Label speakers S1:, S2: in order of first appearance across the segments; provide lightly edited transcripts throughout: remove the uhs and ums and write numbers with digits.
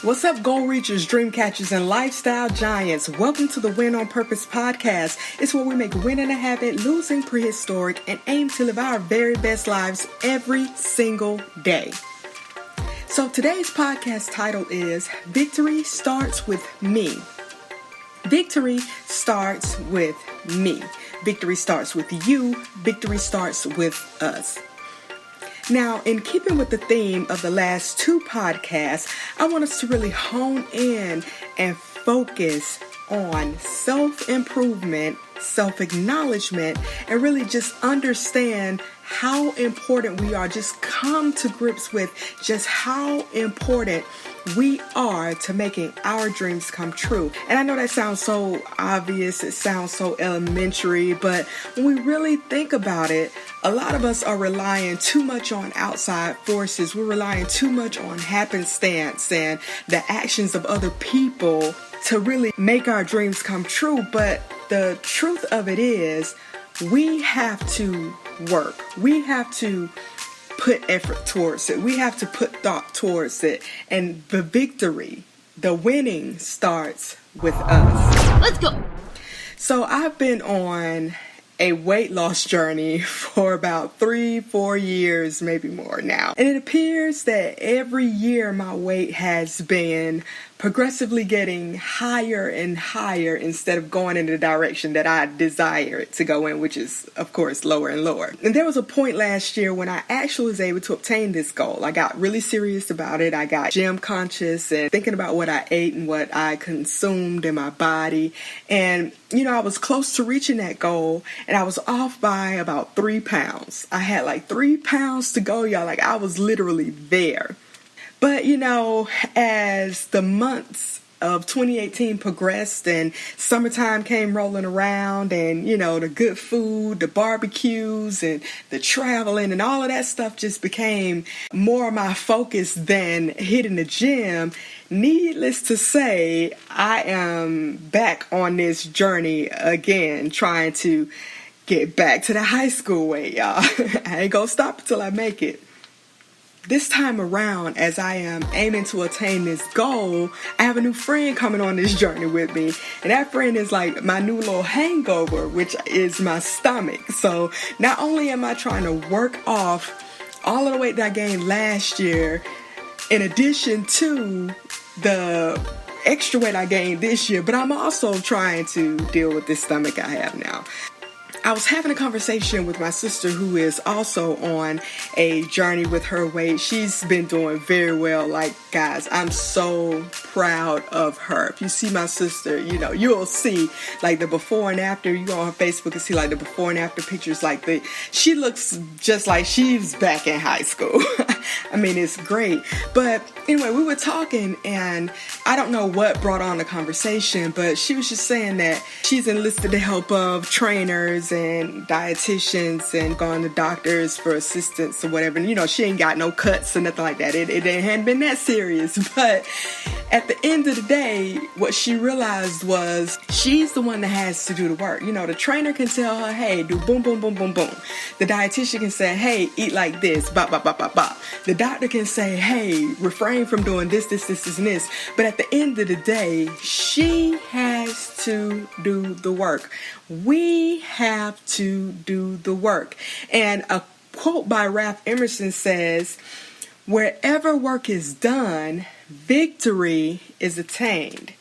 S1: What's up, goal reachers, dream catchers, and lifestyle giants? Welcome to the Win on Purpose podcast. It's where we make winning a habit, losing prehistoric, and aim to live our very best lives every single day. So today's podcast title is Victory Starts With Me. Victory starts with me. Victory starts with you. Victory starts with us. Now, in keeping with the theme of the last two podcasts, I want us to really hone in and focus on self-improvement, self-acknowledgement, and really just understand how important we are. Just come to grips with just how important we are to making our dreams come true. And I know that sounds so obvious, it sounds so elementary, but when we really think about it, a lot of us are relying too much on outside forces. We're relying too much on happenstance and the actions of other people to really make our dreams come true. But the truth of it is, we have to work. We have to put effort towards it. We have to put thought towards it. And the victory, the winning starts with us.
S2: Let's go.
S1: So I've been on a weight loss journey for about 3-4 years, maybe more now. And it appears that every year my weight has been progressively getting higher and higher instead of going in the direction that I desire it to go in, which is, of course, lower and lower. And there was a point last year when I actually was able to obtain this goal. I got really serious about it. I got gym conscious and thinking about what I ate and what I consumed in my body. And, I was close to reaching that goal, and I was off by about 3 pounds. I had like 3 pounds to go, y'all. Like, I was literally there. But, as the months of 2018 progressed and summertime came rolling around and, the good food, the barbecues and the traveling and all of that stuff just became more of my focus than hitting the gym. Needless to say, I am back on this journey again, trying to get back to the high school weight, y'all. I ain't gonna stop until I make it. This time around, as I am aiming to attain this goal, I have a new friend coming on this journey with me. And that friend is like my new little hangover, which is my stomach. So not only am I trying to work off all of the weight that I gained last year, in addition to the extra weight I gained this year, but I'm also trying to deal with this stomach I have now. I was having a conversation with my sister who is also on a journey with her weight. She's been doing very well. Like, guys, I'm so proud of her. If you see my sister, you'll see like the before and after. You go on her Facebook and see like the before and after pictures. Like she looks just like she's back in high school. I mean, it's great. But anyway, we were talking and I don't know what brought on the conversation, but she was just saying that she's enlisted the help of trainers and dietitians and gone to doctors for assistance or whatever. And, she ain't got no cuts or nothing like that. It hadn't been that serious. But at the end of the day, what she realized was she's the one that has to do the work. The trainer can tell her, hey, do boom, boom, boom, boom, boom. The dietitian can say, hey, eat like this, bop, bop, bop, bop, bop. The doctor can say, hey, refrain from doing this, and this. But at the end of the day, she has to do the work. We have to do the work. And a quote by Ralph Emerson says, wherever work is done, victory is attained.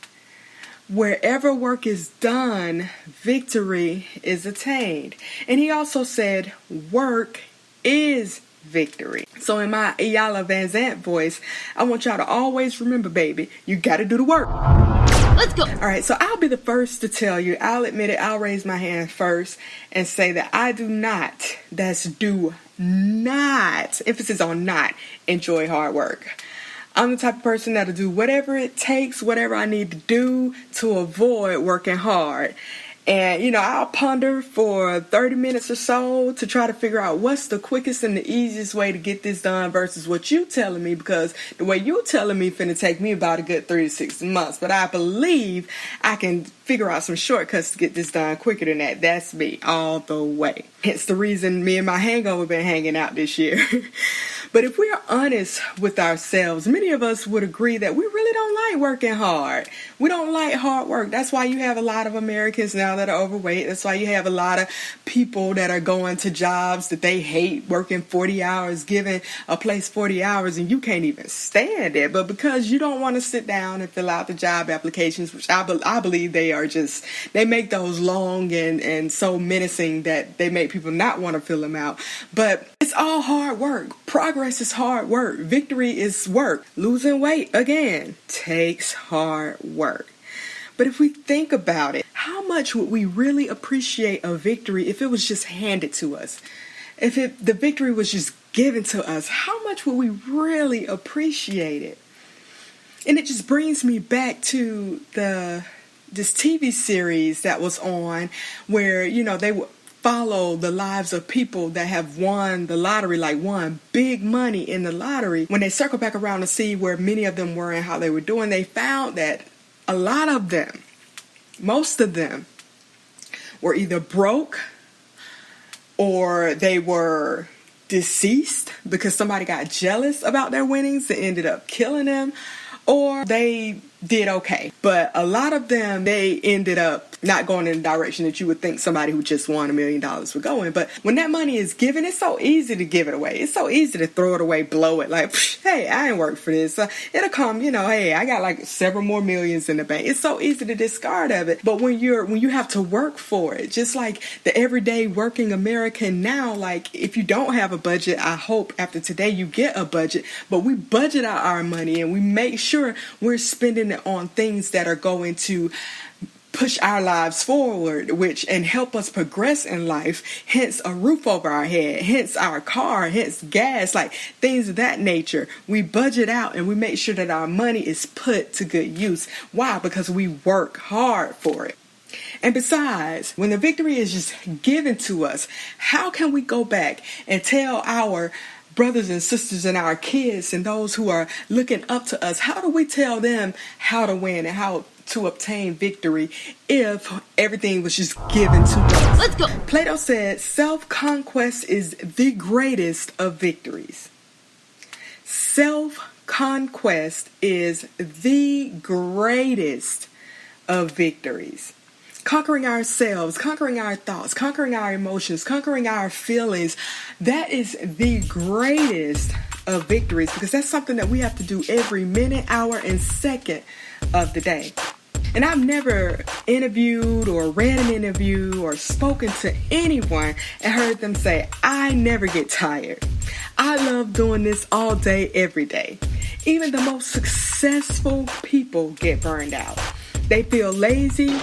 S1: Wherever work is done, victory is attained. And he also said, work is victory. So in my Iyanla Vanzant voice, I want y'all to always remember, baby, you got to do the work.
S2: Let's go.
S1: All right, so I'll be the first to tell you, I'll admit it, I'll raise my hand first and say that I do not, emphasis on not, enjoy hard work. I'm the type of person that'll do whatever it takes, whatever I need to do to avoid working hard. And, I'll ponder for 30 minutes or so to try to figure out what's the quickest and the easiest way to get this done versus what you telling me, because the way you telling me finna take me about a good 3 to 6 months. But I believe I can figure out some shortcuts to get this done quicker than that. That's me all the way. Hence the reason me and my hangover been hanging out this year. But if we are honest with ourselves, many of us would agree that we really don't like working hard. We don't like hard work. That's why you have a lot of Americans now that are overweight. That's why you have a lot of people that are going to jobs that they hate, working 40 hours, giving a place 40 hours, and you can't even stand it. But because you don't want to sit down and fill out the job applications, which I believe they make those long and so menacing that they make people not want to fill them out. But it's all hard work. Progress is hard work. Victory is work. Losing weight, again, takes hard work. But if we think about it, how much would we really appreciate a victory if it was just handed to us? If the victory was just given to us, how much would we really appreciate it? And it just brings me back to this TV series that was on where, they would follow the lives of people that have won the lottery, like won big money in the lottery. When they circle back around to see where many of them were and how they were doing, they found that a lot of them, most of them, were either broke or they were deceased because somebody got jealous about their winnings and ended up killing them, or they did okay. But a lot of them, they ended up not going in the direction that you would think somebody who just won $1 million would go in. But when that money is given, it's so easy to give it away. It's so easy to throw it away, blow it. Like, hey, I ain't worked for this. It'll come, hey, I got like several more millions in the bank. It's so easy to discard of it. But when you have to work for it, just like the everyday working American now, like if you don't have a budget, I hope after today you get a budget. But we budget out our money and we make sure we're spending it on things that are going to push our lives forward, and help us progress in life, hence a roof over our head, hence our car, hence gas, like things of that nature. We budget out and we make sure that our money is put to good use. Why? Because we work hard for it. And besides, when the victory is just given to us, how can we go back and tell our brothers and sisters and our kids and those who are looking up to us, how do we tell them how to win and how to obtain victory if everything was just given to us?
S2: Let's go.
S1: Plato said, self-conquest is the greatest of victories. Self-conquest is the greatest of victories. Conquering ourselves, conquering our thoughts, conquering our emotions, conquering our feelings, that is the greatest of victories, because that's something that we have to do every minute, hour, and second of the day. And I've never interviewed or read an interview or spoken to anyone and heard them say, I never get tired. I love doing this all day, every day. Even the most successful people get burned out. They feel lazy.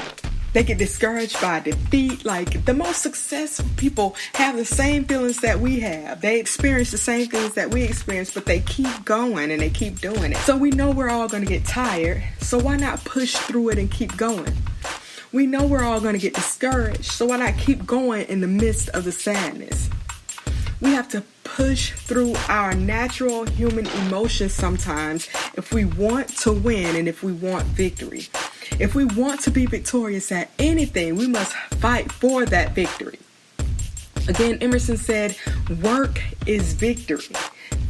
S1: They get discouraged by defeat. Like the most successful people have the same feelings that we have. They experience the same things that we experience, but they keep going and they keep doing it. So we know we're all going to get tired. So why not push through it and keep going? We know we're all going to get discouraged. So why not keep going in the midst of the sadness? We have to push through our natural human emotions sometimes if we want to win and if we want victory. If we want to be victorious at anything, we must fight for that victory. Again, Emerson said, work is victory.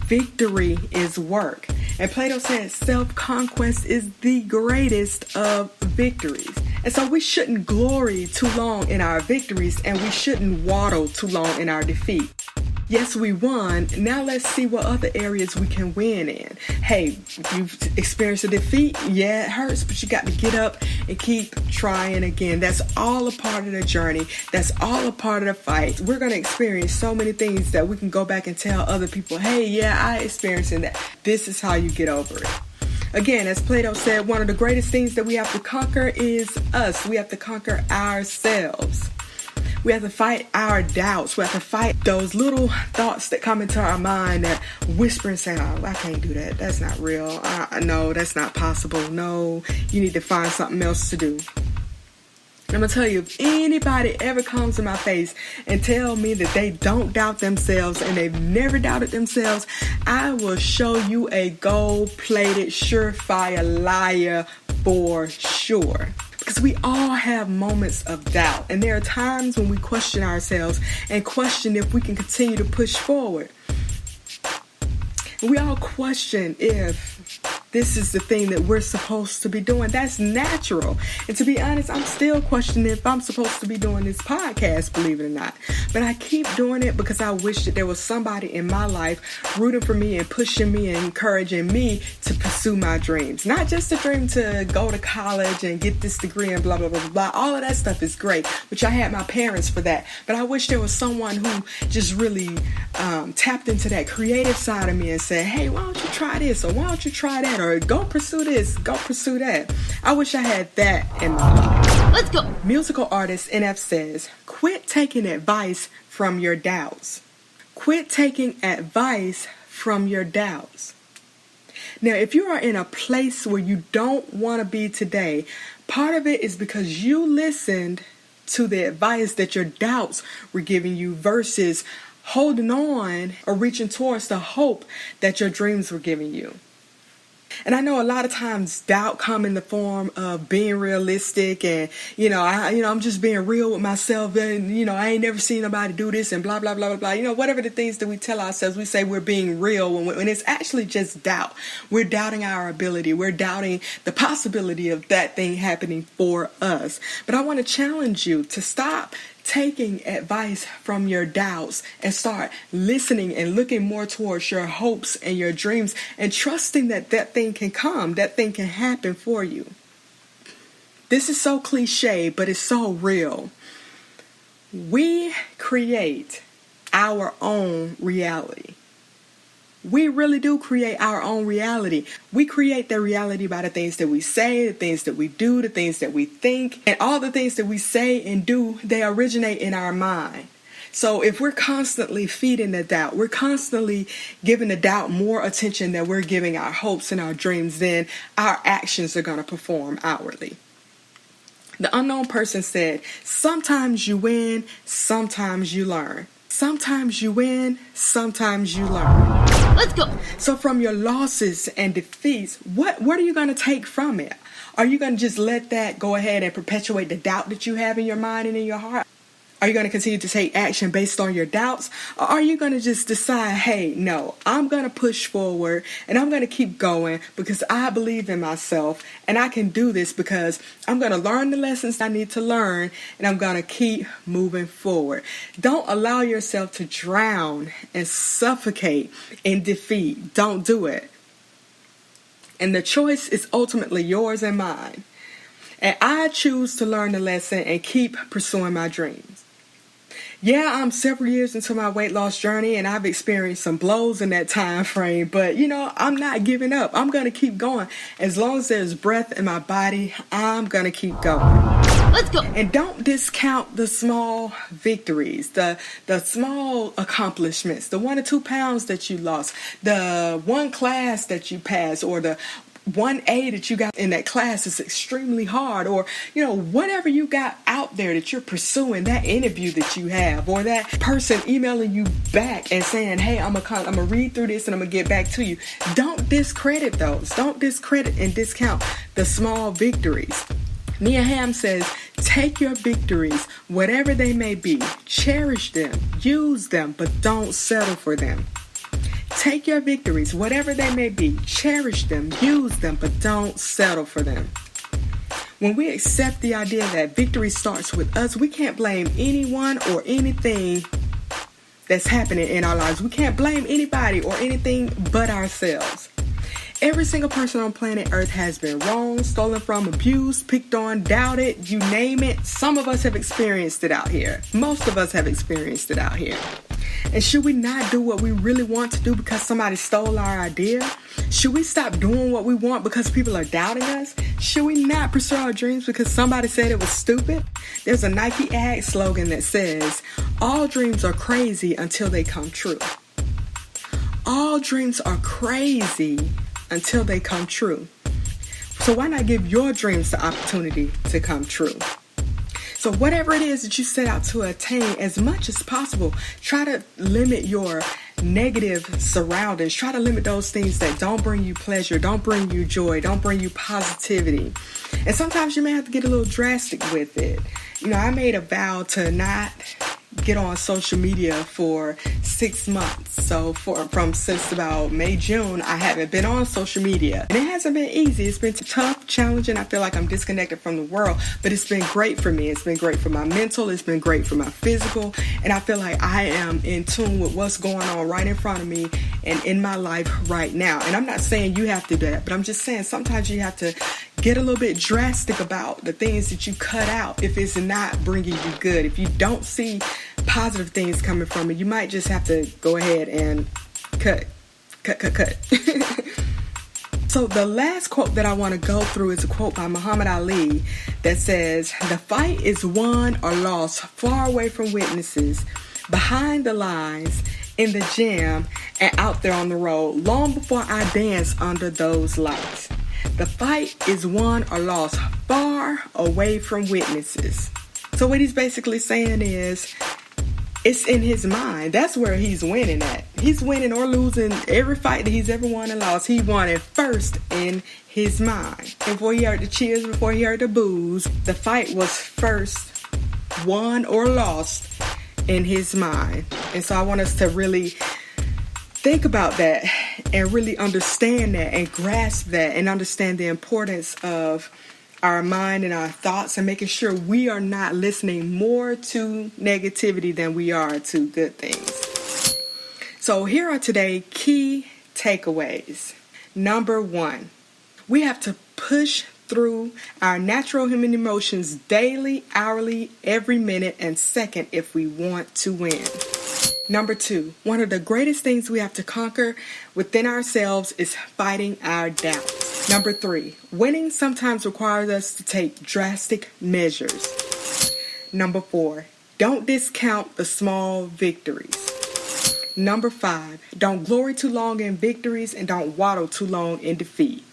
S1: Victory is work. And Plato said, self-conquest is the greatest of victories. And so we shouldn't glory too long in our victories, and we shouldn't waddle too long in our defeat. Yes, we won. Now let's see what other areas we can win in. Hey, you've experienced a defeat. Yeah, it hurts, but you got to get up and keep trying again. That's all a part of the journey. That's all a part of the fight. We're going to experience so many things that we can go back and tell other people, hey, yeah, I experienced that. This is how you get over it. Again, as Plato said, one of the greatest things that we have to conquer is us. We have to conquer ourselves. We have to fight our doubts. We have to fight those little thoughts that come into our mind that whisper and say, oh, I can't do that. That's not real. No, that's not possible. No, you need to find something else to do. And I'm going to tell you, if anybody ever comes in my face and tell me that they don't doubt themselves and they've never doubted themselves, I will show you a gold-plated, surefire liar for sure. Because we all have moments of doubt, and there are times when we question ourselves and question if we can continue to push forward. We all question if this is the thing that we're supposed to be doing. That's natural. And to be honest, I'm still questioning if I'm supposed to be doing this podcast, believe it or not. But I keep doing it because I wish that there was somebody in my life rooting for me and pushing me and encouraging me to pursue my dreams. Not just a dream to go to college and get this degree and blah, blah, blah, blah, blah. All of that stuff is great, which I had my parents for that. But I wish there was someone who just really tapped into that creative side of me and said, hey, why don't you try this? Or why don't you try that? Or go pursue this, go pursue that. I wish I had that in my life.
S2: Let's go.
S1: Musical artist NF says, quit taking advice from your doubts. Quit taking advice from your doubts. Now, if you are in a place where you don't want to be today, part of it is because you listened to the advice that your doubts were giving you versus holding on or reaching towards the hope that your dreams were giving you. And I know a lot of times doubt come in the form of being realistic and, I'm just being real with myself and, I ain't never seen nobody do this and blah, blah, blah, blah, blah. Whatever the things that we tell ourselves, we say we're being real when it's actually just doubt. We're doubting our ability. We're doubting the possibility of that thing happening for us. But I want to challenge you to stop taking advice from your doubts and start listening and looking more towards your hopes and your dreams and trusting that that thing can come, that thing can happen for you. This is so cliche, but it's so real. We create our own reality. We really do create our own reality. We create that reality by the things that we say, the things that we do, the things that we think, and all the things that we say and do, they originate in our mind. So if we're constantly feeding the doubt, we're constantly giving the doubt more attention than we're giving our hopes and our dreams, then our actions are going to perform outwardly. The unknown person said, sometimes you win, sometimes you learn. Sometimes you win, sometimes you learn.
S2: Let's go.
S1: So from your losses and defeats, what are you going to take from it? Are you going to just let that go ahead and perpetuate the doubt that you have in your mind and in your heart? Are you going to continue to take action based on your doubts? Or are you going to just decide, hey, no, I'm going to push forward and I'm going to keep going because I believe in myself and I can do this because I'm going to learn the lessons I need to learn and I'm going to keep moving forward. Don't allow yourself to drown and suffocate in defeat. Don't do it. And the choice is ultimately yours and mine. And I choose to learn the lesson and keep pursuing my dreams. Yeah, I'm several years into my weight loss journey and I've experienced some blows in that time frame, but I'm not giving up. I'm going to keep going. As long as there's breath in my body, I'm going to keep going.
S2: Let's go.
S1: And don't discount the small victories, the small accomplishments, the 1 or 2 pounds that you lost, the one class that you passed, or the 1A that you got in that class is extremely hard, or whatever you got out there that you're pursuing, that interview that you have, or that person emailing you back and saying, hey, I'm gonna read through this and I'm gonna get back to you. Don't discredit those. Don't discredit and discount the small victories. Mia Hamm says, take your victories, whatever they may be, cherish them, use them, but don't settle for them. Take your victories, whatever they may be, cherish them, use them, but don't settle for them. When we accept the idea that victory starts with us, we can't blame anyone or anything that's happening in our lives. We can't blame anybody or anything but ourselves. Every single person on planet Earth has been wronged, stolen from, abused, picked on, doubted, you name it. Some of us have experienced it out here. Most of us have experienced it out here. And should we not do what we really want to do because somebody stole our idea? Should we stop doing what we want because people are doubting us? Should we not pursue our dreams because somebody said it was stupid? There's a Nike ad slogan that says, all dreams are crazy until they come true. All dreams are crazy until they come true. So why not give your dreams the opportunity to come true? So whatever it is that you set out to attain, as much as possible, try to limit your negative surroundings. Try to limit those things that don't bring you pleasure, don't bring you joy, don't bring you positivity. And sometimes you may have to get a little drastic with it. I made a vow to not get on social media for 6 months. So since about May, June, I haven't been on social media. And it hasn't been easy. It's been tough, challenging. I feel like I'm disconnected from the world, but it's been great for me. It's been great for my mental. It's been great for my physical. And I feel like I am in tune with what's going on right in front of me and in my life right now. And I'm not saying you have to do that, but I'm just saying sometimes you have to get a little bit drastic about the things that you cut out if it's not bringing you good. If you don't see positive things coming from it, you might just have to go ahead and cut. So the last quote that I want to go through is a quote by Muhammad Ali that says, "The fight is won or lost far away from witnesses, behind the lines, in the gym, and out there on the road, long before I dance under those lights." The fight is won or lost far away from witnesses. So what he's basically saying is, it's in his mind. That's where he's winning at. He's winning or losing every fight that he's ever won and lost. He won it first in his mind. Before he heard the cheers, before he heard the boos, the fight was first won or lost in his mind. And so I want us to really think about that and really understand that and grasp that and understand the importance of our mind and our thoughts and making sure we are not listening more to negativity than we are to good things. So here are today's key takeaways. Number 1, we have to push through our natural human emotions daily, hourly, every minute and second if we want to win. Number 2, one of the greatest things we have to conquer within ourselves is fighting our doubts. Number 3, winning sometimes requires us to take drastic measures. Number 4, don't discount the small victories. Number 5, don't glory too long in victories and don't waddle too long in defeat.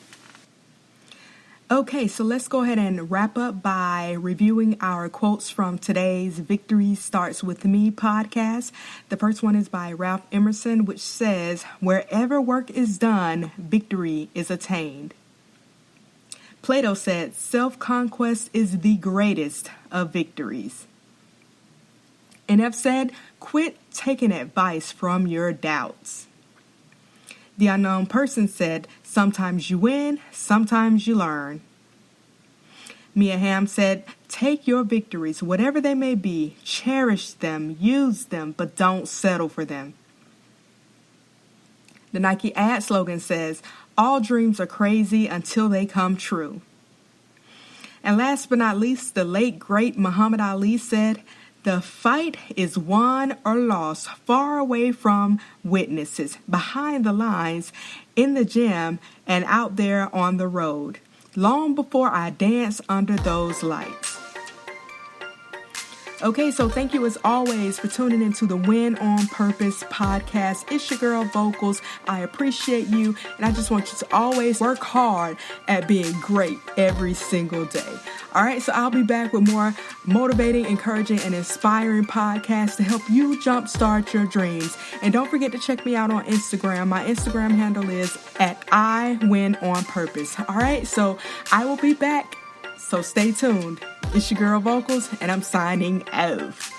S1: Okay, so let's go ahead and wrap up by reviewing our quotes from today's Victory Starts With Me podcast. The first one is by Ralph Emerson, which says, "Wherever work is done, victory is attained." Plato said, "Self-conquest is the greatest of victories." NF said, "Quit taking advice from your doubts." The Unknown Person said, "Sometimes you win, sometimes you learn." Mia Hamm said, "Take your victories, whatever they may be, cherish them, use them, but don't settle for them." The Nike ad slogan says, "All dreams are crazy until they come true." And last but not least, the late great Muhammad Ali said, "The fight is won or lost far away from witnesses, behind the lines, in the gym, and out there on the road, long before I dance under those lights." Okay, so thank you as always for tuning into the Win on Purpose podcast. It's your girl Vocals. I appreciate you, and I just want you to always work hard at being great every single day. All right, so I'll be back with more motivating, encouraging, and inspiring podcasts to help you jumpstart your dreams. And don't forget to check me out on Instagram. My Instagram handle is @IWinOnPurpose. All right, so I will be back. So stay tuned. It's your girl Vocals, and I'm signing off.